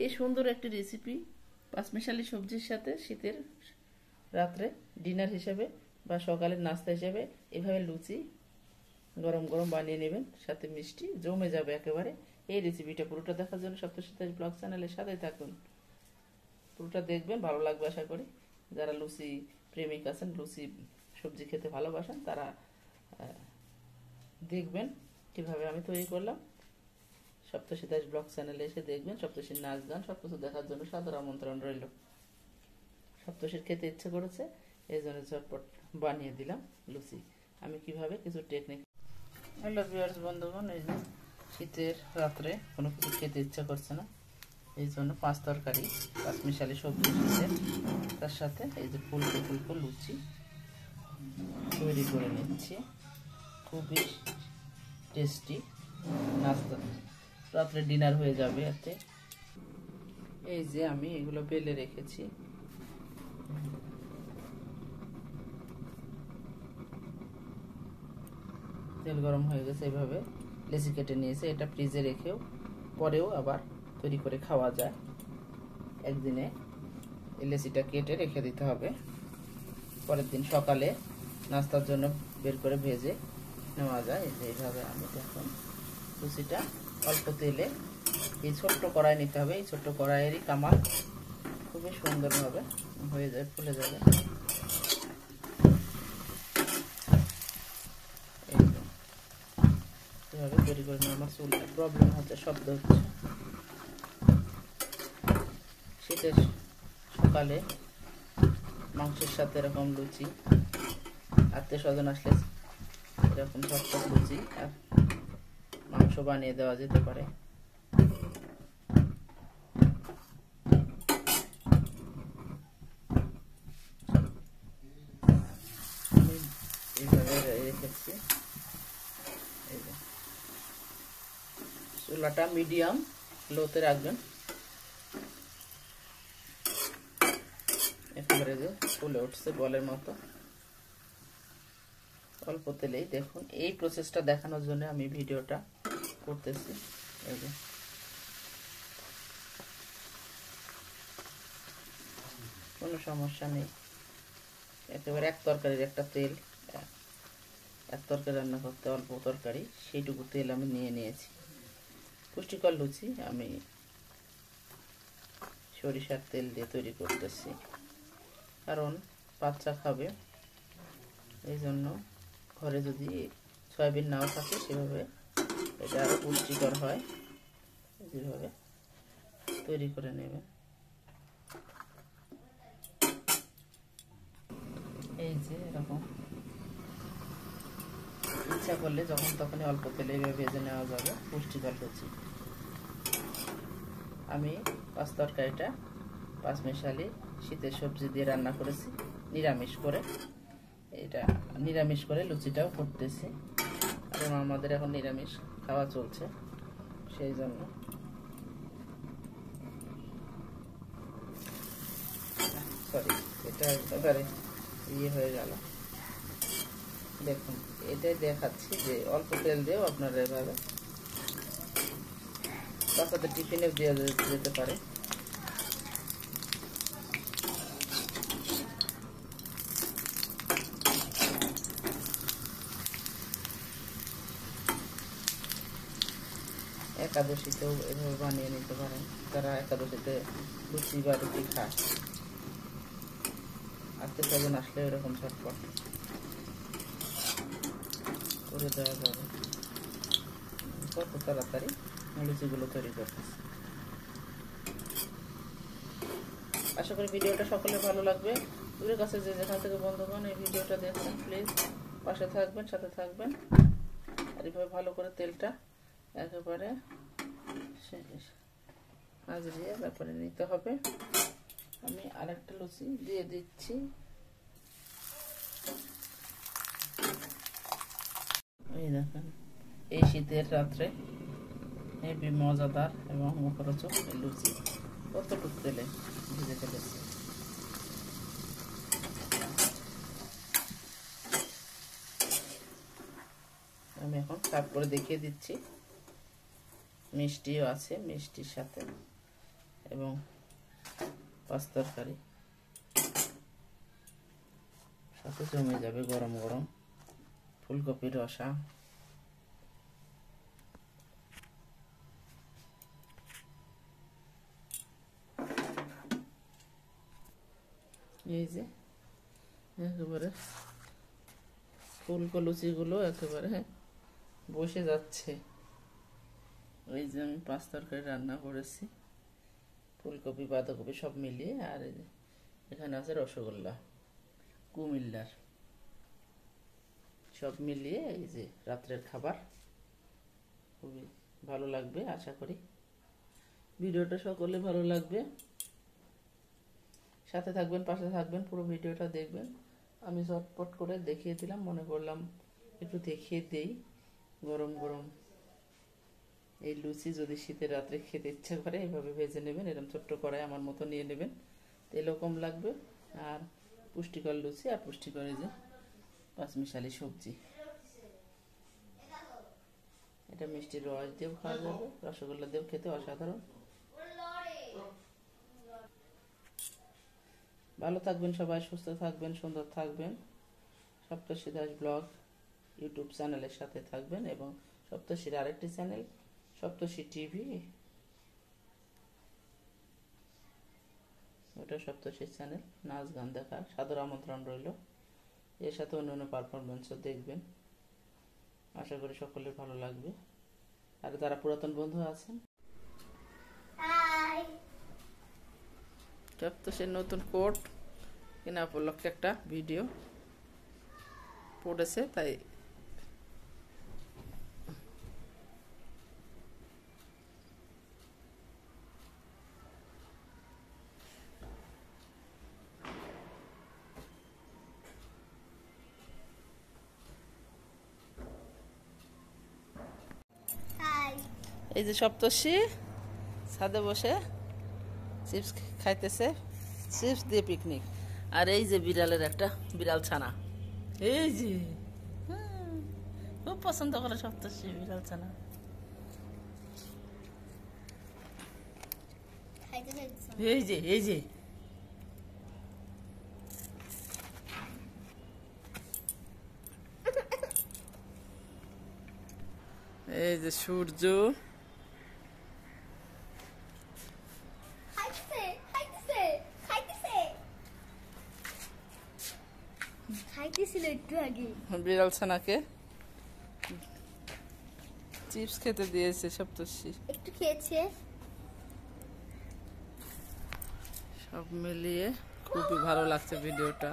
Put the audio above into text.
এই সুন্দর একটি রেসিপি পাঁচমিশালি সবজির সাথে শীতের রাত্রে ডিনার হিসেবে বা সকালের নাস্তা হিসেবে এভাবে লুচি গরম গরম বানিয়ে নেবেন, সাথে মিষ্টি জমে যাবে একেবারে। এই রেসিপিটা পুরোটা দেখার জন্য সপ্তশীতাজ ব্লগ চ্যানেলের সাথে থাকুন, পুরোটা দেখবেন, ভালো লাগবে আশা করি। যারা লুচি প্রেমিক আছেন, লুচি সবজি খেতে ভালোবাসেন, তারা দেখবেন কিভাবে আমি তৈরি করলাম। সপ্তশীতাজ ব্লগ চ্যানেলে এসে দেখবেন। সপ্তশীর নাচ গান সবকিছু দেখার জন্য সাদর আমন্ত্রণ রইল। সপ্তশীর খেতে ইচ্ছে করেছে, এই জন্য ঝটপট বানিয়ে দিলাম লুচি। আমি কিভাবে কিছু টেকনিক। হ্যালো ভিউয়ার্স বন্ধুগণ, এই যে শীতের রাত্রে কোনো কিছু খেতে ইচ্ছা করছে না, এই জন্য পাঁচ তরকারি পাঁচমিশালি সবজি শীতের, তার সাথে এই যে ফুলকো ফুলকো লুচি তৈরি করে নিচ্ছি। খুবই টেস্টি নাস্তা, রাত্রে ডিনার হয়ে যাবে এতে। এই যে আমি এগুলো বেলে রেখেছি, তেল গরম হয়ে গেছে, এইভাবে লেচি কেটে নিয়েছে। এটা ফ্রিজে রেখেও পরেও আবার তৈরি করে খাওয়া যায়। একদিনে এই লেচিটা কেটে রেখে দিতে হবে, পরের দিন সকালে নাস্তার জন্য বের করে ভেজে নেওয়া যায়। এই যে এইভাবে আমি দেখুন লুচিটা অল্প তেলে এই ছোট্ট কড়াই নিতে হবে। এই ছোট্ট কড়াইয়েরই কামাল খুবই সুন্দরভাবে হয়ে যায়, ফুলে যাবে। এভাবে তৈরি করে নিয়ে আমার চুলটা প্রবলেম হচ্ছে, শব্দ হচ্ছে। শীতের সকালে মাংসের সাথে এরকম লুচি, আত্মীয় স্বজন আসলে এরকম ঝটপট লুচি আর মাংস বানিয়ে দেওয়া যেতে পারে। এইভাবে রেখেছি। চুলাটা মিডিয়াম লোতে রাখবেন, একেবারে যে ফুলে উঠছে বলের মতো। অল্প তেলেই দেখুন, এই প্রসেসটা দেখানোর জন্য আমি ভিডিওটা করতেছি। এই যে কোনো সমস্যা নেই, একেবারে এক তরকারির একটা তেল, এক তরকারি রান্না করতে অল্প তরকারি, সেইটুকু তেল আমি নিয়ে নিয়েছি। পুষ্টিকর লুচি আমি সরিষার তেল দিয়ে তৈরি করতেছি, কারণ বাচ্চা খাবে, এই জন্য। ঘরে যদি সয়াবিন নাও থাকে সেভাবে এটা আরও পুষ্টিকর হয়। যেভাবে তৈরি করে নেবে, এই যে এরকম ইচ্ছা করলে যখন তখনই অল্প তেলে ভেজে নেওয়া যাবে পুষ্টিকর লুচি। আমি পাঁচ তরকারিটা পাঁচমিশালি শীতের সবজি দিয়ে রান্না করেছি নিরামিষ করে। এটা নিরামিষ করে লুচিটাও করতেছি, কারণ আমাদের এখন নিরামিষ খাওয়া চলছে, সেই জন্য। সরি, এটা একেবারে ইয়ে হয়ে গেল। দেখুন, এটাই দেখাচ্ছি যে অল্প তেল দিয়েও আপনারা এভাবে বাচ্চাদের টিফিনে দেওয়া যেতে পারে। একাদশীতেও এভাবে বানিয়ে নিতে পারেন, যারা একাদশীতে লুচি বা রুটি খায়। আত্মীয় স্বজন আসলে এরকম ঝটপট করে দেওয়া যাবে। কত তাড়াতাড়ি লুচিগুলো তৈরি করতেছে। আশা করি ভিডিওটা সকলের ভালো লাগবে। দূরের কাছে যে যেখান থেকে বন্ধুগণ এই ভিডিওটা দেখছেন, প্লিজ পাশে থাকবেন, সাথে থাকবেন। আর এভাবে ভালো করে তেলটা একেবারে আজরিয়ে ব্যাপারে নিতে হবে। আমি আরেকটা লুচি দিয়ে দিচ্ছি। এই দেখেন, এই শীতের রাত্রে হেবি মজাদার এবং মুখরোচক লুচি কতটুকু তেলে ভেজে ফেলেছি। আমি এখন সার্ভ করে দেখিয়ে দিচ্ছি। মিষ্টিও আছে, মিষ্টির সাথে এবং পাঁচ তরকারি সাথে জমে যাবে গরম গরম ফুলকপির রসা। এই যে একেবারে ফুলকো লুচিগুলো একেবারে বসে যাচ্ছে। এই যে আমি পাঁচ তরকারি রান্না করেছি, ফুলকপি বাঁধাকপি সব মিলিয়ে। আর এই যে এখানে আছে রসগোল্লা কুমিল্লার, সব মিলিয়ে এই যে রাত্রের খাবার। খুবই ভালো লাগবে আশা করি, ভিডিওটা সকলে ভালো লাগবে। সাথে থাকবেন, পাশে থাকবেন, পুরো ভিডিওটা দেখবেন। আমি ঝটপট করে দেখিয়ে দিলাম, মনে করলাম একটু দেখিয়ে দেই। গরম গরম এই লুচি যদি শীতের রাত্রে খেতে ইচ্ছা করে এভাবে ভেজে নেবেন, এরকম ছোট্ট কড়াই আমার মতো নিয়ে নেবেন, তেলও কম লাগবে। আর পুষ্টিকর লুচি আর পুষ্টিকর এই যে পাঁচমিশালি সবজি। এটা মিষ্টির রস দিয়েও খাওয়া যাবে, রসগোল্লা দিয়েও খেতে অসাধারণ। ভালো থাকবেন সবাই, সুস্থ থাকবেন, সুন্দর থাকবেন। সপ্তর্ষি দাস ব্লগ ইউটিউব চ্যানেলের সাথে থাকবেন এবং সপ্তর্ষির আরেকটি চ্যানেল সপ্তর্ষি টিভি, ওটা সপ্তর্ষির চ্যানেল। নাচ গান দেখার সাদর আমন্ত্রণ রইল। এর সাথে অন্যান্য পারফরমেন্সও দেখবেন, আশা করি সকলের ভালো লাগবে। আর যারা পুরাতন বন্ধু আছেন, সপ্তর্ষির নতুন কোট কেনা উপলক্ষে একটা ভিডিও পড়েছে, তাই এই যে সপ্তর্ষি ছাদে বসে চিপস খাইতেছে, চিপস দিয়ে পিকনিক। আর এই যে বিড়ালের একটা বিড়াল ছানা, এই যে খুব পছন্দ করে সপ্তর্ষি বিড়াল ছানা। এই যে এই যে এই যে সূর্য, খাইতেছিল একটু আগে। বিড়াল ছানাকে চিপস খেতে দিয়েছে সপ্তর্ষি, একটু খেয়েছে। সব মিলিয়ে খুবই ভালো লাগছে ভিডিওটা।